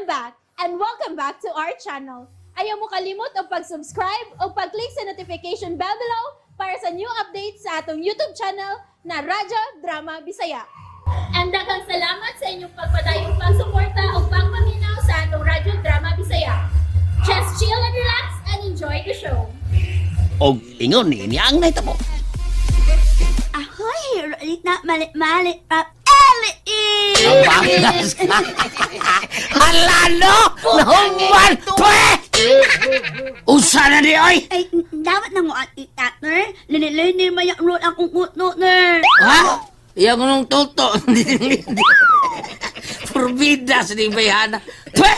back and welcome back to our channel. Ayaw mo kalimot o pag-subscribe o pag-click sa notification bell below para sa new updates sa atong YouTube channel na Radyo Drama Bisaya. And daghang salamat sa inyong pagpadayong pagsuporta o pagpaminaw sa atong Radyo Drama Bisaya. Just chill and relax and enjoy the show. Og ingon ni ang nahitabo. Ahoy, ulit na malit pa. Abangas ka. Halano! Nahumban! Pwe! Usa na di oy! Ay, dapat na mo at itatner. Linilini mo yung road akong utno-ner. Ha? Iya ko nung toto. Forbida sa ni Bayhana. Pwe!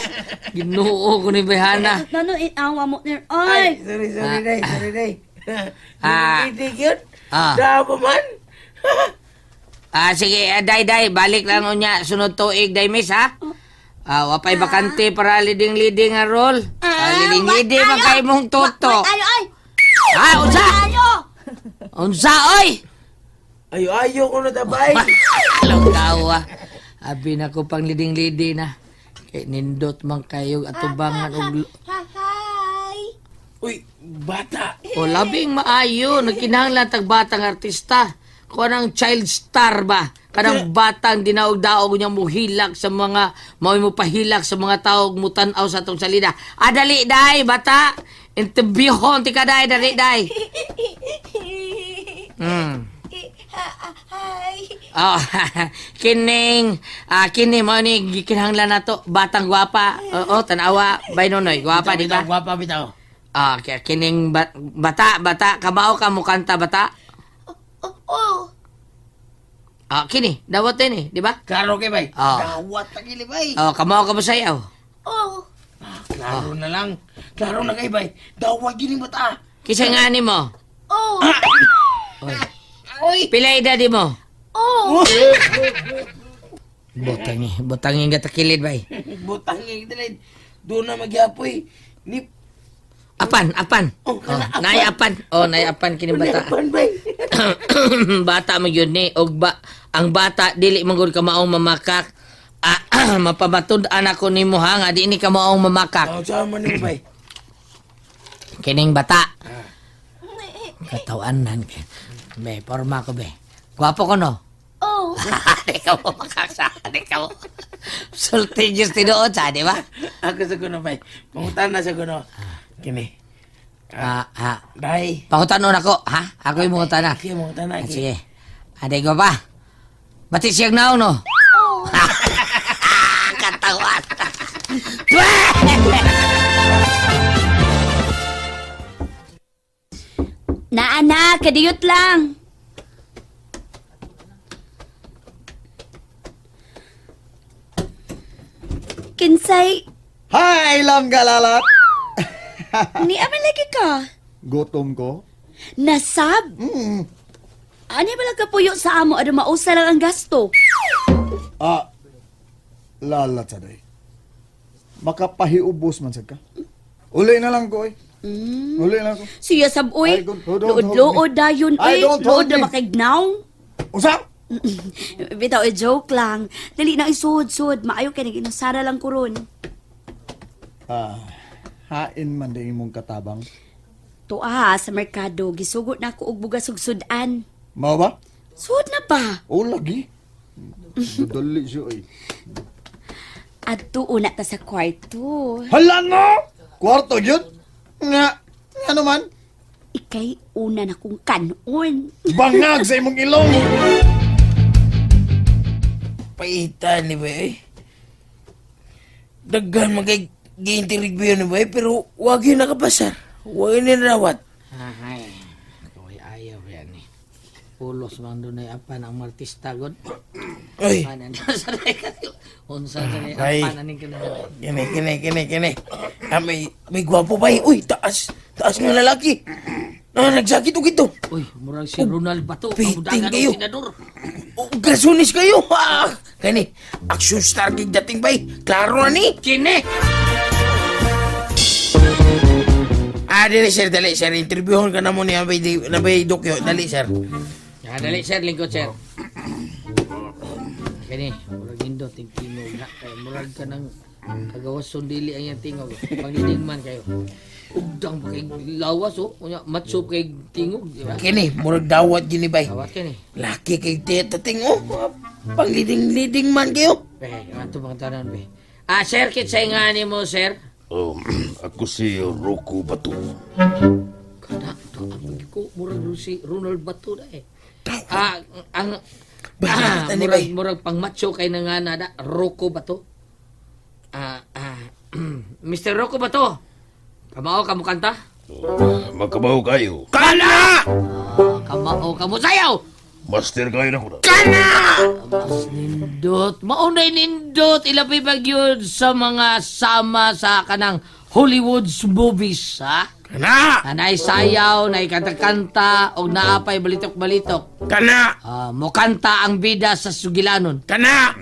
Ginoo ko ni Bayhana. Nano itawa mo ner. Ay! Sorry, day. Ah. Hindi yun. Ah. Dama man. Sige, day, balik lang unya. Sunod tuig, day, miss, ha? Wapay bakante para leading nga role. Leading man kayo mong toto. Ay! Ha, unsa? Ayo! Unsa, oy? Ayo ko na tabay. Alam kawa. Abi na ko pang leading na. Kay nindot man kayo atubangan og Hi! Uy, bata. o labing maayo nagkinahanglan tag batang artista. Kung anong child star ba? Kanang batang dinaog-daog niya muhilak sa mga mo pahilak sa mga tao mutanaw sa atong salida. Dali day bata. Interviewon ti ka day, dali day. Hi! Oh, kini mo ni gikinahanglan nato batang gwapa. Oo, tanawa bay nonoy, gwapa di ba? Gwapa bitaw. Kining bata, kamao ka mo kanta bata. Oh! Kini, dawat din di ba? Karaoke bay. Dawat na gili bay. Kamao ka mo sayaw. Oh! Klaro na lang. Klaro na kay bay. Dawat gini bata. Kisa nga ni mo. Oh! Uy. Pila edad di mo? Oh! Butangi nga takilid bay. Butang yung dalid. Doon na magyapoy. Ni Apan. Oh, kana apan. Nay apan kini bata. Pan bay. Bata mo yun ni og ang bata dili manggod ka maong mamakak. Mapamatud-an ako nimo ha nga di ni ka maong mamakak. Sama ni bay. Kining bata. Katawanan ka. Be, porma ko be. Gwapo ko no? Oh! Di ka mo makaksa. Di ka mo. Sulti just tinuod sa, di ba? Ako sa kuno bay. Pangutan na sa kuno. Kini. Day. Pangutanon ako, ha? Ako yung mungutan na. Sige, pangutan na. Sige. Aday ko pa. Bati siyang naon, no? Oh! Katawan. Anak, kadiyot lang. Kinsay, Hi, langga lalat! ni aman lagi ka. Gutom ko? Nasab? Ani ba lang kapuyo sa amo ada mausa lang ang gasto? Lalat sa day. Makapahiubos man sad ka. Uli na lang ko, eh. Uli na ko. Siya saboy. Ay, don't hold Luod-luod me. dayon Ay, don't hold Luod na me. makignaw. Usa! Bitaw, joke lang. Dali na isud-sud. Maayo kay naginusara lang ko ron. Hain man din imong katabang. Tuwa sa merkado, gisugot na ako og bugas ug sudan. Mao ba? Sud na ba? O, lagi. Dali siya, eh. At tuuna ta sa kwarto. Hala no! Kwarto yun? Nga naman? Ikay una na kong kanon. Bangag sa imong ilong! Paitan ni bay. Daghan magay gintirig ba yun ni bay. Pero wag yun nakapasar. Wag yun nirawat. Ay, kaway ayaw yan eh. Pulos man doon ay apan ang martista god. Ay. Unsa sa ni Ay. apan aning kanang. Kini. May gwapo bay. Uy, taas ng lalaki. Nagsakit o gito. Uy, murag si Ronald Bato. Piting Kamudagan kayo. ng senador. Grasunis kayo. Kani, action star kay dating bay. Klaro na ni. Kini! Dali sir. Interviewon ka na mo niya na bay dokyo. Dali sir. Dali sir, lingkod sir. Kini, murag indot. nindot yung tingog na. Kaya murag ka ng kagawas sundili ang yung tingog. Pangliling man kayo. Ugdang pa kay lawas oh. Matsup kay tingog, di ba? Kini, murag dawat gini bay. Tawat ka ni. Laki kay teta ting oh. Pangliding-liding man kayo. Be, ato bang tanan be. Sir, kitsay nga ni mo, sir. Ako si Roku Batu. Kada, ko murag si Ronald Bato na eh. Ang Bakit, ano ba? murag pang macho kay na nga nada, Rocco Bato. Mr. Rocco Bato. Kamao kamo kanta? Magkabaw kayo. Kana! Kamao kamo sayaw. Master kayo na ko na. Mas nindot, maunay nindot ilapay bagyod sa mga sama sa kanang Hollywood's movies, ha? Kana! Anay sayaw, nay kanta-kanta, o naapay balitok-balitok. Kana! Mukanta ang bida sa sugilanon. Kana!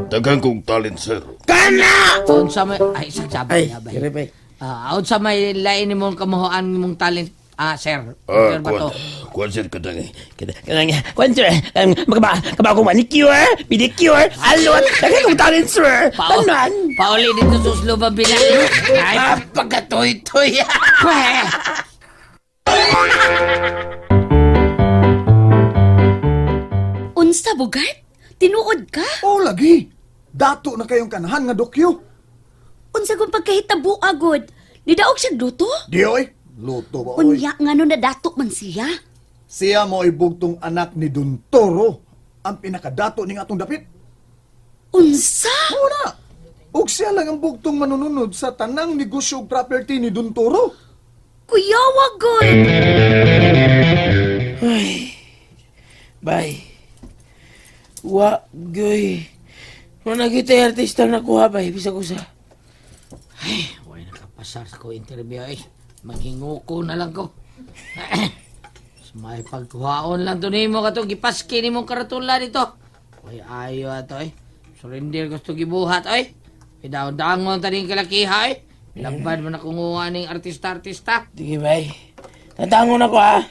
Dagang kong talent, sir. Kana! Aun sa may... Ay, isang sabay Ay, na ba? kiri bay. Aun sa may lain ni mong kamuhaan mong talent, sir. Sir Bato. Kuwan, sir, kadang Kwan sir, kaba ko manicure, pedicure, alot, lagay kong talent sir. Tanan! Pauli dito suslo ba bilang? Ay, Pagkatoy-toy. pwe! Unsa, Bugart? Tinuod ka? Oh, lagi. Dato na kayong kanahan nga dokyo. Unsa kung pagkahitabo agod? Nidaog siya luto? Di oy. Luto ba oy? Unya nga no nadato man siya. Siya mo ay bugtong anak ni Don Toro. Ang pinakadato ning atong dapit. Unsa? Muna. Ug siya lang ang bugtong manununod sa tanang negosyo ug property ni Don Toro. Kuyawa, God! Ay, bay. Wa, goy. Wala kita artista na kuha bay, bisa ko sa. Ay, huwag nakapasar sa ko interview eh. Maghingo ko na lang ko. May pagkuhaon lang to nimo katong gipaski nimong karatula dito. Ay ayo ato eh. Surrender gusto gibuhat oy. Pidaw-dangon taning kalakiha eh. Labad man akong ning artista-artista. Sige bay. Tatangon ako ha.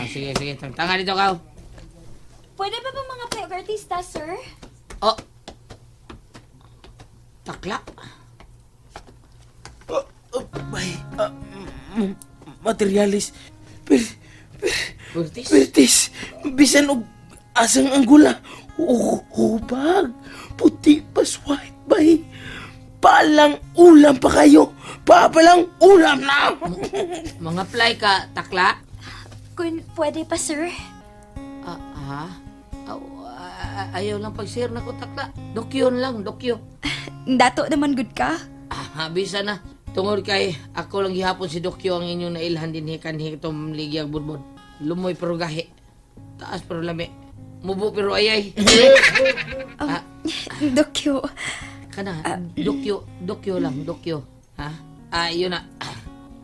Sige. Tanga dito ka. Pwede ba ba mga pag-artista, sir? Oh. Takla. Bay, materialis. Burtis. Pertis, bisan og asang anggula. Hubag, puti pas white bay. Palang ulam pa kayo. Papalang ulam na. Mga fly ka, takla. Kung pwede pa, sir? Ayaw lang pag-share na ko, takla. Dokyon lang, dokyo. Dato naman good ka? Bisa na. Tungod kay ako lang gihapon si Dokyo ang inyong nailhan din kanhi itong ligyag budbud. Lumoy pero gahi. Taas pero lami. Mubo pero ayay. Dokyo. Kana, Dokyo lang, Dokyo. Ha? Yun na.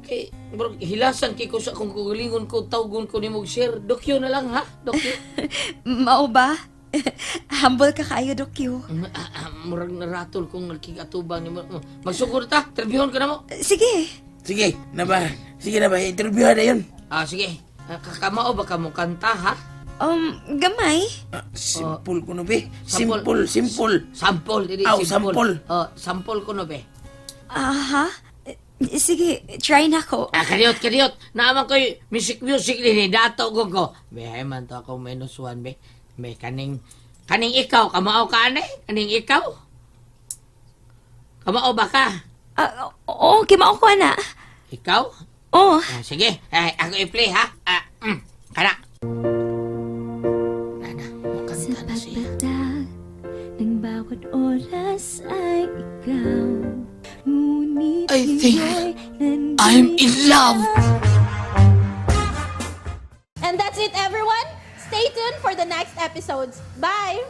Kay, bro, hilasan kay ko sa kung kugalingon ko, tawgon ko ni mong share. Dokyo na lang, ha? Dokyo. Mao ba? Humble ka kayo, Dokyo. Murag naratol kong nagkigatubang ni mo. Magsugod ta, terbihon ka na mo. Sige. Sige, na ba? Sige na ba? Interview na yun. Sige. Kakamao ba ka mo kanta, ha? Gamay. Simple ko na be. Sample. Simple. Sample, dili Aw, simple. sample. Sample ko no, be. Aha. Sige, try na ko. Kadiot. Naaman ko'y music din, dato ko. Be, man to ako -1, be. Be, kaning ikaw, kamao ka, anay? Kaning ikaw? Kamao ba ka? Oo, kimao ko na. Ikaw? Oo. Sige, ako i-play, ha? Kana. Nana, makanta na siya. Pagtatag ng bawat oras ay ikaw. Ngunit I think ngayon I'm in love. And that's it, everyone. Stay tuned for the next episodes. Bye!